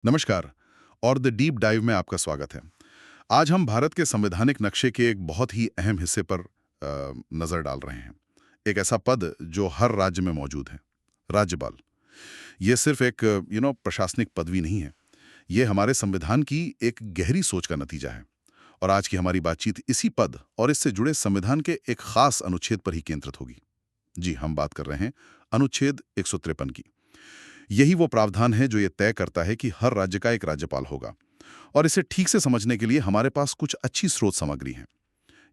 नमस्कार और the deep dive में आपका स्वागत है। आज हम भारत के संवैधानिक नक्शे के एक बहुत ही अहम हिस्से पर नजर डाल रहे हैं। एक ऐसा पद जो हर राज्य में मौजूद है, राज्यपाल। ये सिर्फ एक प्रशासनिक पदवी नहीं है, ये हमारे संविधान की एक गहरी सोच का नतीजा है। और आज की हमारी बातचीत इसी पद और इससे जुड़े संविधान के एक खास अनुच्छेद पर ही केंद्रित होगी। जी, हम बात कर रहे हैं अनुच्छेद 153 की। यही वो प्रावधान है जो ये तय करता है कि हर राज्य का एक राज्यपाल होगा। और इसे ठीक से समझने के लिए हमारे पास कुछ अच्छी स्रोत सामग्री है।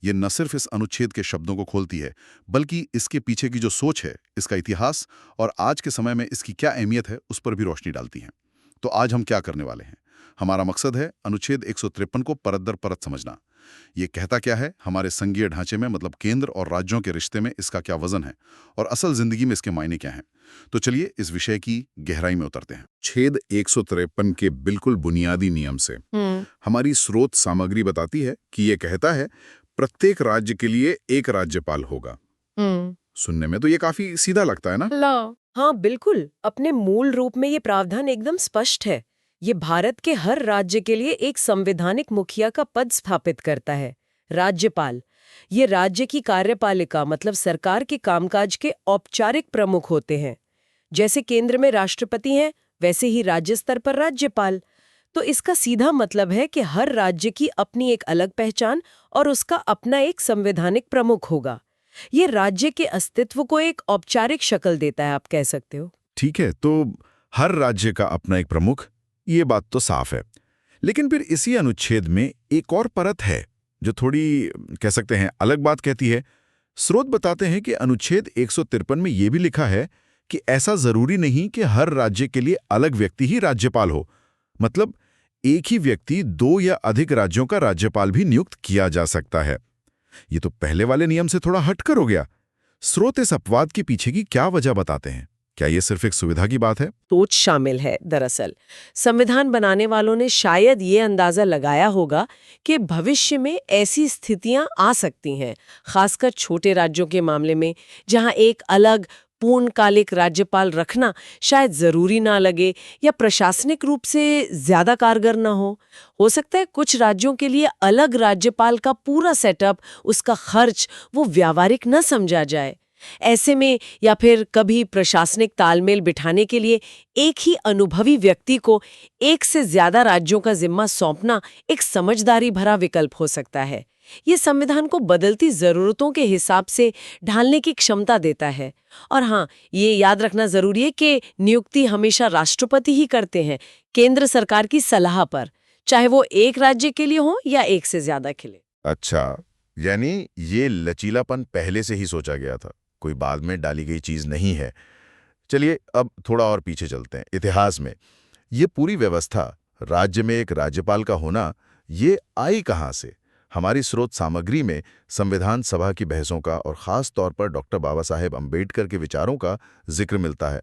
ये न सिर्फ इस अनुच्छेद के शब्दों को खोलती है, बल्कि इसके पीछे की जो सोच है, इसका इतिहास और आज के समय में इसकी क्या अहमियत है, उस पर भी रोशनी डालती है। तो आज हम क्या करने वाले हैं? हमारा मकसद है अनुच्छेद 153 को परत दर परत समझना। ये कहता क्या है, हमारे संघीय ढांचे में मतलब केंद्र और राज्यों के रिश्ते में इसका क्या वजन है और असल जिंदगी में इसके मायने क्या हैं। तो चलिए इस विषय की गहराई में उतरते हैं। छेद 153 के बिल्कुल बुनियादी नियम से हमारी स्रोत सामग्री बताती है कि ये कहता है प्रत्येक राज्य के लिए एक राज्यपाल होगा। सुनने में तो ये काफी सीधा लगता है ना? हाँ बिल्कुल, अपने मूल रूप में ये प्रावधान एकदम स्पष्ट है। ये भारत के हर राज्य के लिए एक संवैधानिक मुखिया का पद स्थापित करता है, राज्यपाल। ये राज्य की कार्यपालिका मतलब सरकार के कामकाज के औपचारिक प्रमुख होते हैं। जैसे केंद्र में राष्ट्रपति हैं, वैसे ही राज्य स्तर पर राज्यपाल। तो इसका सीधा मतलब है कि हर राज्य की अपनी एक अलग पहचान और उसका अपना एक संवैधानिक प्रमुख होगा। ये राज्य के अस्तित्व को एक औपचारिक शक्ल देता है, आप कह सकते हो। ठीक है, तो हर राज्य का अपना एक प्रमुख, ये बात तो साफ है। लेकिन फिर इसी अनुच्छेद में एक और परत है जो थोड़ी कह सकते हैं अलग बात कहती है। स्रोत बताते हैं कि अनुच्छेद 153 में यह भी लिखा है कि ऐसा जरूरी नहीं कि हर राज्य के लिए अलग व्यक्ति ही राज्यपाल हो। मतलब एक ही व्यक्ति दो या अधिक राज्यों का राज्यपाल भी नियुक्त किया जा सकता है। ये तो पहले वाले नियम से थोड़ा हटकर हो गया। स्रोत इस अपवाद के पीछे की क्या वजह बताते हैं? क्या ये सिर्फ एक सुविधा की बात है? सोच शामिल है। दरअसल संविधान बनाने वालों ने शायद ये अंदाजा लगाया होगा कि भविष्य में ऐसी स्थितियां आ सकती हैं, खासकर छोटे राज्यों के मामले में, जहां एक अलग पूर्णकालिक राज्यपाल रखना शायद जरूरी ना लगे या प्रशासनिक रूप से ज्यादा कारगर ना हो सकता है कुछ राज्यों के लिए अलग राज्यपाल का पूरा सेटअप, उसका खर्च, वो व्यावहारिक न समझा जाए। ऐसे में या फिर कभी प्रशासनिक तालमेल बिठाने के लिए एक ही अनुभवी व्यक्ति को एक से ज्यादा राज्यों का जिम्मा सौंपना एक समझदारी भरा विकल्प हो सकता है। ये संविधान को बदलती जरूरतों के हिसाब से ढालने की क्षमता देता है। और हाँ, ये याद रखना जरूरी है कि नियुक्ति हमेशा राष्ट्रपति ही करते हैं, केंद्र सरकार की सलाह पर, चाहे वो एक राज्य के लिए हो या एक से ज्यादा के लिए। अच्छा, यानी ये लचीलापन पहले से ही सोचा गया था, कोई बाद में डाली गई चीज नहीं है। चलिए अब थोड़ा और पीछे चलते हैं इतिहास में। ये पूरी व्यवस्था, राज्य में एक राज्यपाल का होना, ये आई कहाँ से? हमारी स्रोत सामग्री में संविधान सभा की बहसों का और खास तौर पर डॉक्टर बाबा साहेब अम्बेडकर के विचारों का जिक्र मिलता है।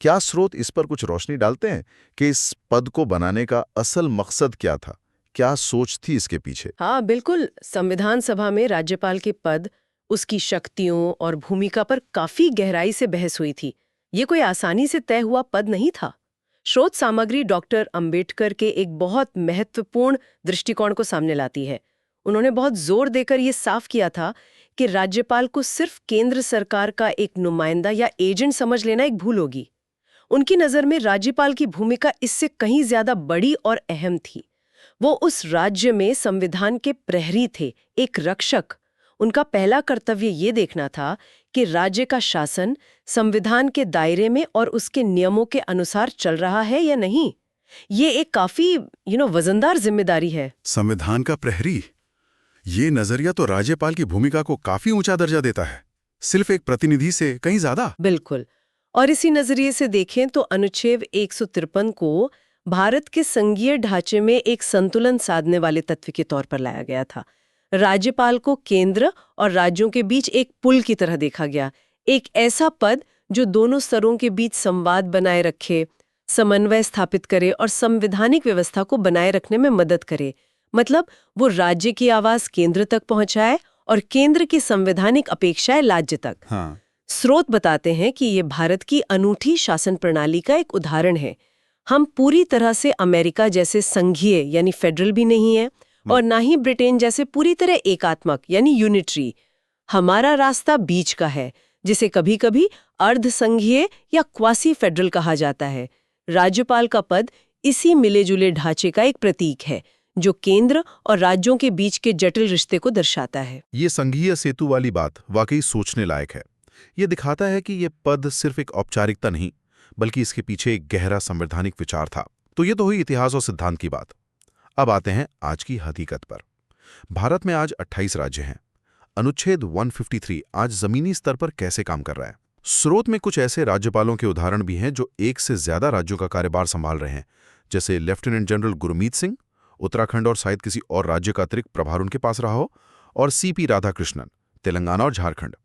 क्या स्रोत इस पर कुछ रोशनी डालते हैं कि इस पद को बनाने का असल मकसद क्या था? क्या सोच थी इसके पीछे? हाँ बिल्कुल, संविधान सभा में राज्यपाल के पद, उसकी शक्तियों और भूमिका पर काफी गहराई से बहस हुई थी। ये कोई आसानी से तय हुआ पद नहीं था। स्रोत सामग्री डॉक्टर अंबेडकर के एक बहुत महत्वपूर्ण दृष्टिकोण को सामने लाती है। उन्होंने बहुत जोर देकर ये साफ किया था कि राज्यपाल को सिर्फ केंद्र सरकार का एक नुमाइंदा या एजेंट समझ लेना एक भूल होगी। उनकी नजर में राज्यपाल की भूमिका इससे कहीं ज्यादा बड़ी और अहम थी। वो उस राज्य में संविधान के प्रहरी थे, एक रक्षक। उनका पहला कर्तव्य ये देखना था कि राज्य का शासन संविधान के दायरे में और उसके नियमों के अनुसार चल रहा है या नहीं। ये एक काफी वजनदार जिम्मेदारी है। संविधान का प्रहरी, ये नजरिया तो राज्यपाल की भूमिका को काफी ऊंचा दर्जा देता है, सिर्फ एक प्रतिनिधि से कहीं ज्यादा। बिल्कुल। और इसी नजरिए से देखें तो अनुच्छेद 153 को भारत के संघीय ढांचे में एक संतुलन साधने वाले तत्व के तौर पर लाया गया था। राज्यपाल को केंद्र और राज्यों के बीच एक पुल की तरह देखा गया, एक ऐसा पद जो दोनों स्तरों के बीच संवाद बनाए रखे, समन्वय स्थापित करे और संवैधानिक व्यवस्था को बनाए रखने में मदद करे। मतलब वो राज्य की आवाज केंद्र तक पहुंचाए और केंद्र की संवैधानिक अपेक्षाएं राज्य तक। हाँ। स्रोत बताते हैं कि ये भारत की अनूठी शासन प्रणाली का एक उदाहरण है। हम पूरी तरह से अमेरिका जैसे संघीय यानी फेडरल भी नहीं है और ना ही ब्रिटेन जैसे पूरी तरह एकात्मक यानी यूनिटरी। हमारा रास्ता बीच का है, जिसे कभी-कभी अर्ध संघीय या क्वासी फेडरल कहा जाता है। राज्यपाल का पद इसी मिले-जुले ढांचे का एक प्रतीक है, जो केंद्र और राज्यों के बीच के जटिल रिश्ते को दर्शाता है। ये संघीय सेतु वाली बात वाकई सोचने लायक है। ये दिखाता है कि ये पद सिर्फ एक औपचारिकता नहीं, बल्कि इसके पीछे एक गहरा संवैधानिक विचार था। तो ये तो हुई इतिहास और सिद्धांत की बात। अब आते हैं आज की हकीकत पर। भारत में आज 28 राज्य हैं। अनुच्छेद 153 आज जमीनी स्तर पर कैसे काम कर रहा है? स्रोत में कुछ ऐसे राज्यपालों के उदाहरण भी हैं जो एक से ज्यादा राज्यों का कार्यभार संभाल रहे हैं, जैसे लेफ्टिनेंट जनरल गुरमीत सिंह, उत्तराखंड और शायद किसी और राज्य का अतिरिक्त प्रभार उनके पास रहा हो, और सीपी राधाकृष्णन, तेलंगाना और झारखंड।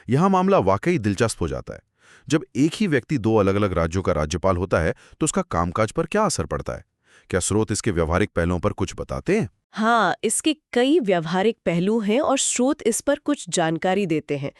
यहां मामला वाकई दिलचस्प हो जाता है। जब एक ही व्यक्ति दो अलग अलग राज्यों का राज्यपाल होता है तो उसका कामकाज पर क्या असर पड़ता है? क्या स्रोत इसके व्यवहारिक पहलुओं पर कुछ बताते हैं? हाँ, इसके कई व्यवहारिक पहलू हैं और स्रोत इस पर कुछ जानकारी देते हैं।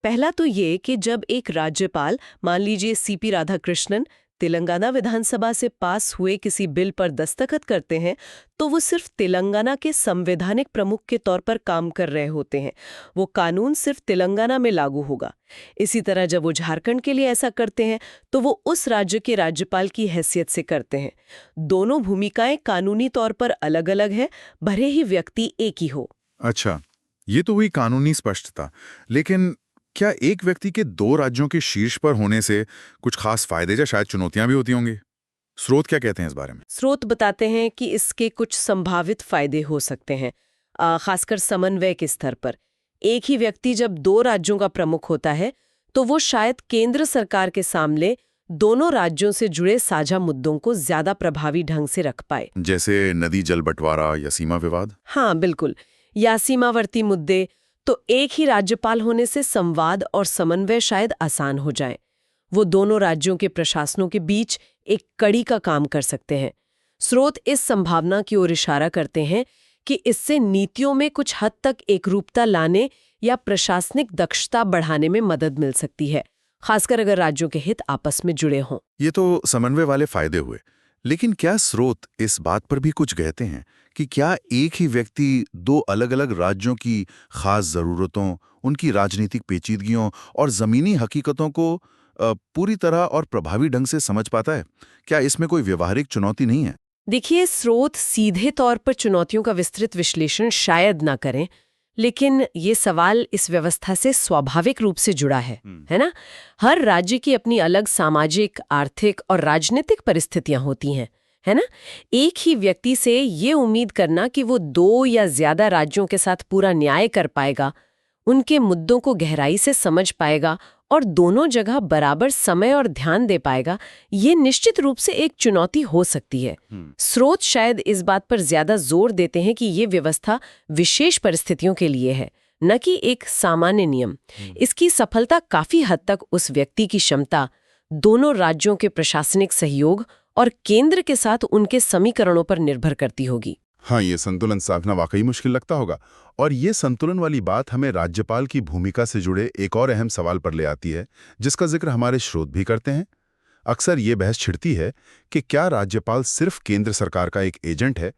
पहला तो ये कि जब एक राज्यपाल, मान लीजिए सीपी राधाकृष्णन, तेलंगाना विधानसभा से पास हुए किसी बिल पर दस्तखत करते हैं, तो वो सिर्फ तेलंगाना के संवैधानिक प्रमुख के तौर पर काम कर रहे होते हैं। वो कानून सिर्फ तेलंगाना में लागू होगा। इसी तरह जब वो झारखंड के लिए ऐसा करते हैं, तो वो उस राज्य के राज्यपाल की हैसियत से करते हैं। दोनों भूमिकाएं कानूनी तौर पर अलग-अलग है, भले ही व्यक्ति एक ही हो। अच्छा, ये तो हुई कानूनी स्पष्टता, लेकिन क्या एक व्यक्ति के दो राज्यों के शीर्ष पर होने से कुछ खास फायदे या शायद चुनौतियां भी होती होंगी? स्रोत क्या कहते हैं इस बारे में? स्रोत बताते हैं कि इसके कुछ संभावित फायदे हो सकते हैं, खासकर समन्वय के स्तर पर। एक ही व्यक्ति जब दो राज्यों का प्रमुख होता है, तो वो शायद केंद्र सरकार के सामने दोनों राज्यों से जुड़े साझा मुद्दों को ज्यादा प्रभावी ढंग से रख पाए। जैसे नदी जल बंटवारा या सीमा विवाद? हाँ, बिल्कुल। या सीमावर्ती मुद्दे। तो एक ही राज्यपाल होने से संवाद और समन्वय शायद आसान हो जाए। वो दोनों राज्यों के प्रशासनों के बीच एक कड़ी का काम कर सकते हैं। स्रोत इस संभावना की ओर इशारा करते हैं कि इससे नीतियों में कुछ हद तक एकरूपता लाने या प्रशासनिक दक्षता बढ़ाने में मदद मिल सकती है, खासकर अगर राज्यों के हित आपस में जुड़े हों। ये तो समन्वय वाले फायदे हुए, लेकिन क्या स्रोत इस बात पर भी कुछ कहते हैं कि क्या एक ही व्यक्ति दो अलग-अलग राज्यों की खास जरूरतों, उनकी राजनीतिक पेचीदगियों और जमीनी हकीकतों को पूरी तरह और प्रभावी ढंग से समझ पाता है? क्या इसमें कोई व्यवहारिक चुनौती नहीं है? देखिए, स्रोत सीधे तौर पर चुनौतियों का विस्तृत विश्लेषण शायद ना करें, लेकिन ये सवाल इस व्यवस्था से स्वाभाविक रूप से जुड़ा है ना? हर राज्य की अपनी अलग सामाजिक, आर्थिक और राजनीतिक परिस्थितियां होती हैं, है ना? एक ही व्यक्ति से ये उम्मीद करना कि वो दो या ज्यादा राज्यों के साथ पूरा न्याय कर पाएगा, उनके मुद्दों को गहराई से समझ पाएगा और दोनों जगह बराबर समय और ध्यान दे पाएगा, ये निश्चित रूप से एक चुनौती हो सकती है। स्रोत शायद इस बात पर ज्यादा जोर देते हैं कि ये व्यवस्था विशेष परिस्थितियों के लिए है, न कि एक सामान्य नियम। इसकी सफलता काफी हद तक उस व्यक्ति की क्षमता, दोनों राज्यों के प्रशासनिक सहयोग और केंद्र के साथ उनके समीकरणों पर निर्भर करती होगी। हाँ, ये संतुलन साधना वाकई मुश्किल लगता होगा। और ये संतुलन वाली बात हमें राज्यपाल की भूमिका से जुड़े एक और अहम सवाल पर ले आती है, जिसका जिक्र हमारे स्रोत भी करते हैं। अक्सर ये बहस छिड़ती है कि क्या राज्यपाल सिर्फ केंद्र सरकार का एक एजेंट है?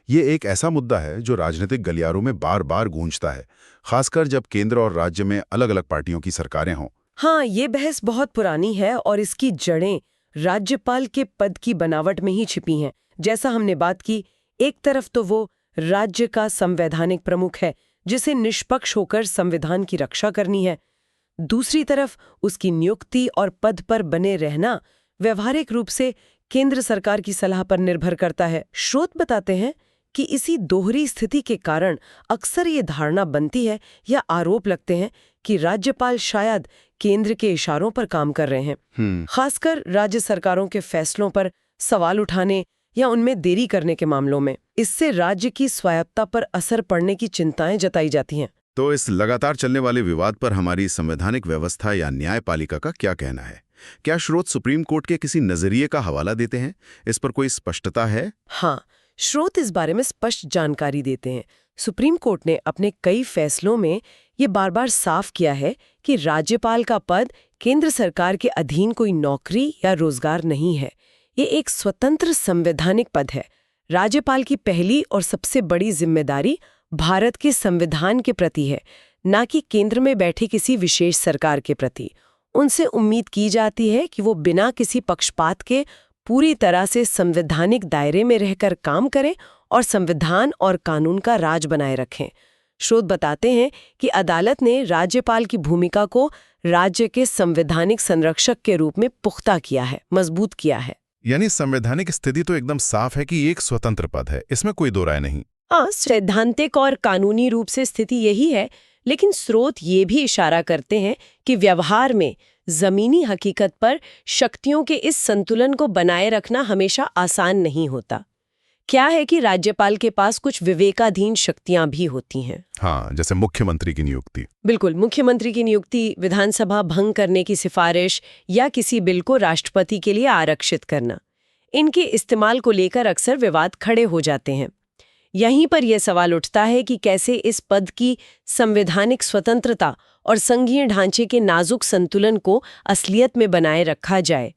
ये एक ऐसा मुद्दा है जो राजनीतिक गलियारों में बार बार गूंजता है, खासकर जब केंद्र और राज्य में अलग अलग पार्टियों की सरकारें हों। हाँ, ये बहस बहुत पुरानी है और इसकी जड़ें राज्यपाल के पद की बनावट में ही छिपी हैं। जैसा हमने बात की, एक तरफ तो वो राज्य का संवैधानिक प्रमुख है, जिसे निष्पक्ष होकर संविधान की रक्षा करनी है। दूसरी तरफ उसकी नियुक्ति और पद पर बने रहना व्यवहारिक रूप से केंद्र सरकार की सलाह पर निर्भर करता है। स्रोत बताते हैं कि इसी दोहरी स्थिति के कारण अक्सर ये धारणा बनती है या आरोप लगते हैं कि राज्यपाल शायद केंद्र के इशारों पर काम कर रहे हैं, खासकर राज्य सरकारों के फैसलों पर सवाल उठाने या उनमें देरी करने के मामलों में। इससे राज्य की स्वायत्तता पर असर पड़ने की चिंताएं जताई जाती हैं। तो इस लगातार चलने वाले विवाद पर हमारी संवैधानिक व्यवस्था या न्यायपालिका का क्या कहना है? क्या स्रोत सुप्रीम कोर्ट के किसी नजरिए का हवाला देते हैं? इस पर कोई स्पष्टता है? हाँ, स्रोत इस बारे में स्पष्ट जानकारी देते हैं। सुप्रीम कोर्ट ने अपने कई फैसलों में ये बार बार साफ किया है कि राज्यपाल का पद केंद्र सरकार के अधीन कोई नौकरी या रोजगार नहीं है। ये एक स्वतंत्र संवैधानिक पद है। राज्यपाल की पहली और सबसे बड़ी जिम्मेदारी भारत के संविधान के प्रति है, ना कि केंद्र में बैठी किसी विशेष सरकार के प्रति। उनसे उम्मीद की जाती है कि वो बिना किसी पक्षपात के पूरी तरह से संवैधानिक दायरे में रहकर काम करें और संविधान और कानून का राज बनाए रखें। स्रोत बताते हैं कि अदालत ने राज्यपाल की भूमिका को राज्य के संवैधानिक संरक्षक के रूप में पुख्ता किया है, मजबूत किया है। यानी संवैधानिक स्थिति तो एकदम साफ है कि ये एक स्वतंत्र पद है, इसमें कोई दो राय नहीं। हाँ, सैद्धांतिक और कानूनी रूप से स्थिति यही है, लेकिन स्रोत ये भी इशारा करते हैं कि व्यवहार में जमीनी हकीकत पर शक्तियों के इस संतुलन को बनाए रखना हमेशा आसान नहीं होता। क्या है कि राज्यपाल के पास कुछ विवेकाधीन शक्तियां भी होती हैं। हाँ, जैसे मुख्यमंत्री की नियुक्ति। बिल्कुल, मुख्यमंत्री की नियुक्ति, विधानसभा भंग करने की सिफारिश या किसी बिल को राष्ट्रपति के लिए आरक्षित करना। इनके इस्तेमाल को लेकर अक्सर विवाद खड़े हो जाते हैं। यहीं पर यह सवाल उठता है कि कैसे इस पद की संवैधानिक स्वतंत्रता और संघीय ढांचे के नाजुक संतुलन को असलियत में बनाए रखा जाए।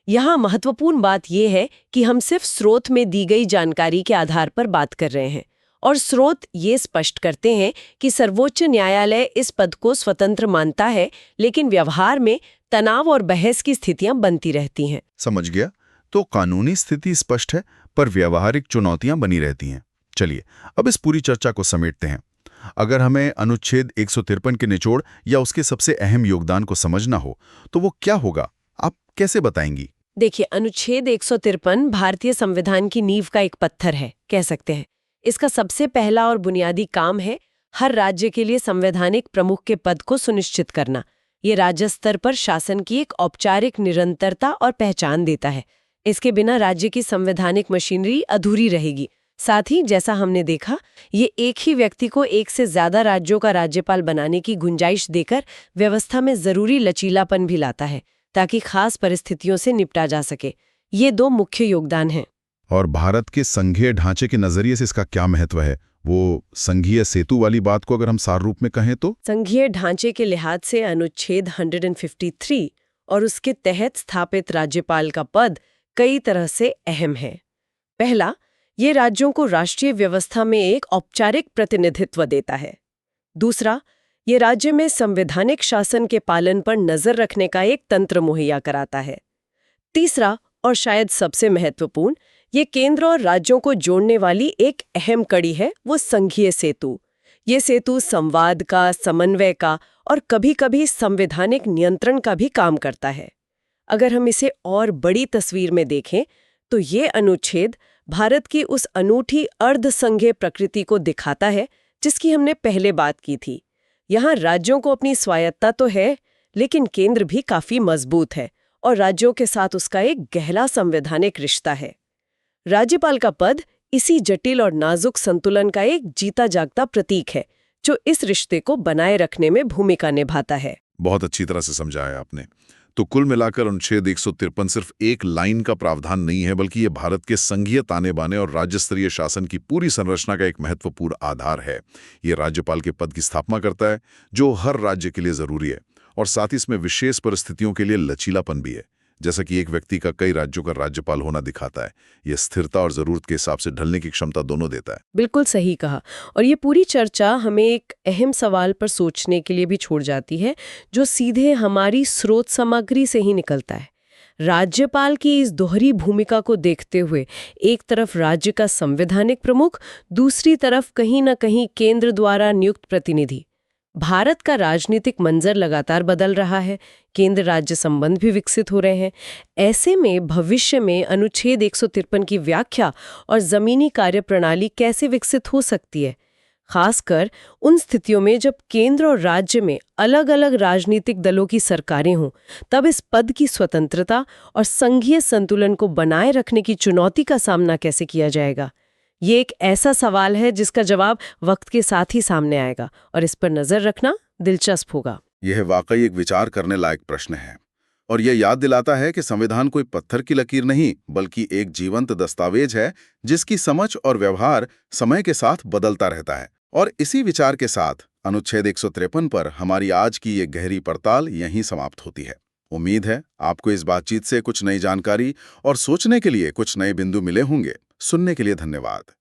यहाँ महत्वपूर्ण बात यह है कि हम सिर्फ स्रोत में दी गई जानकारी के आधार पर बात कर रहे हैं, और स्रोत ये स्पष्ट करते हैं कि सर्वोच्च न्यायालय इस पद को स्वतंत्र मानता है, लेकिन व्यवहार में तनाव और बहस की स्थितियां बनती रहती हैं। समझ गया। तो कानूनी स्थिति स्पष्ट है, पर व्यावहारिक चुनौतियां बनी रहती हैं। चलिए अब इस पूरी चर्चा को समेटते हैं। अगर हमें अनुच्छेद 153 के निचोड़ या उसके सबसे अहम योगदान को समझना हो तो वो क्या होगा, आप कैसे बताएंगी? देखिए, अनुच्छेद 153 भारतीय संविधान की नींव का एक पत्थर है, कह सकते हैं। इसका सबसे पहला और बुनियादी काम है हर राज्य के लिए संवैधानिक प्रमुख के पद को सुनिश्चित करना। ये राज्य स्तर पर शासन की एक औपचारिक निरंतरता और पहचान देता है। इसके बिना राज्य की संवैधानिक मशीनरी अधूरी रहेगी। साथ ही जैसा हमने देखा, ये एक ही व्यक्ति को एक से ज्यादा राज्यों का राज्यपाल बनाने की गुंजाइश देकर व्यवस्था में जरूरी लचीलापन भी लाता है, ताकि खास परिस्थितियों से निपटा जा सके। ये दो मुख्य योगदान हैं। और भारत के संघीय ढांचे के नजरिए से इसका क्या महत्व है? वो संघीय सेतु वाली बात को अगर हम सार रूप में कहें तो संघीय ढांचे के लिहाज से अनुच्छेद 153 और उसके तहत स्थापित राज्यपाल का पद कई तरह से अहम है। पहला, ये राज्यों को राष्ट्रीय व्यवस्था में एक औपचारिक प्रतिनिधित्व देता है। दूसरा, ये राज्य में संवैधानिक शासन के पालन पर नजर रखने का एक तंत्र मुहैया कराता है। तीसरा, और शायद सबसे महत्वपूर्ण, ये केंद्र और राज्यों को जोड़ने वाली एक अहम कड़ी है, वो संघीय सेतु। ये सेतु संवाद का, समन्वय का और कभी-कभी संवैधानिक नियंत्रण का भी काम करता है। अगर हम इसे और बड़ी तस्वीर में देखें तो ये अनुच्छेद भारत की उस अनूठी अर्धसंघीय प्रकृति को दिखाता है जिसकी हमने पहले बात की थी। यहाँ राज्यों को अपनी स्वायत्ता तो है, लेकिन केंद्र भी काफी मजबूत है और राज्यों के साथ उसका एक गहरा संवैधानिक रिश्ता है। राज्यपाल का पद इसी जटिल और नाजुक संतुलन का एक जीता जागता प्रतीक है, जो इस रिश्ते को बनाए रखने में भूमिका निभाता है। बहुत अच्छी तरह से समझाया आपने। तो कुल मिलाकर अनुच्छेद 153 सिर्फ एक लाइन का प्रावधान नहीं है, बल्कि ये भारत के संघीय ताने बाने और राज्य स्तरीय शासन की पूरी संरचना का एक महत्वपूर्ण आधार है। ये राज्यपाल के पद की स्थापना करता है, जो हर राज्य के लिए जरूरी है, और साथ ही इसमें विशेष परिस्थितियों के लिए लचीलापन भी है, जैसा कि एक व्यक्ति का कई राज्यों का राज्यपाल होना दिखाता है। यह स्थिरता और जरूरत के हिसाब से ढलने की क्षमता दोनों देता है। बिल्कुल सही कहा। और ये पूरी चर्चा हमें एक अहम सवाल पर सोचने के लिए भी छोड़ जाती है, जो सीधे हमारी स्रोत सामग्री से ही निकलता है। राज्यपाल की इस दोहरी भूमिका को देखते हुए एक तरफ राज्य का संवैधानिक प्रमुख, दूसरी तरफ कहीं न कहीं केंद्र द्वारा नियुक्त प्रतिनिधि। भारत का राजनीतिक मंजर लगातार बदल रहा है, केंद्र राज्य संबंध भी विकसित हो रहे हैं। ऐसे में भविष्य में अनुच्छेद 153 की व्याख्या और जमीनी कार्यप्रणाली कैसे विकसित हो सकती है, खासकर उन स्थितियों में जब केंद्र और राज्य में अलग-अलग राजनीतिक दलों की सरकारें हों, तब इस पद की स्वतंत्रता और संघीय संतुलन को बनाए रखने की चुनौती का सामना कैसे किया जाएगा। ये एक ऐसा सवाल है जिसका जवाब वक्त के साथ ही सामने आएगा, और इस पर नजर रखना दिलचस्प होगा। यह वाकई एक विचार करने लायक प्रश्न है, और यह याद दिलाता है कि संविधान कोई पत्थर की लकीर नहीं, बल्कि एक जीवंत दस्तावेज है जिसकी समझ और व्यवहार समय के साथ बदलता रहता है। और इसी विचार के साथ अनुच्छेद 153 पर हमारी आज की ये गहरी पड़ताल यहीं समाप्त होती है। उम्मीद है आपको इस बातचीत से कुछ नई जानकारी और सोचने के लिए कुछ नए बिंदु मिले होंगे। सुनने के लिए धन्यवाद।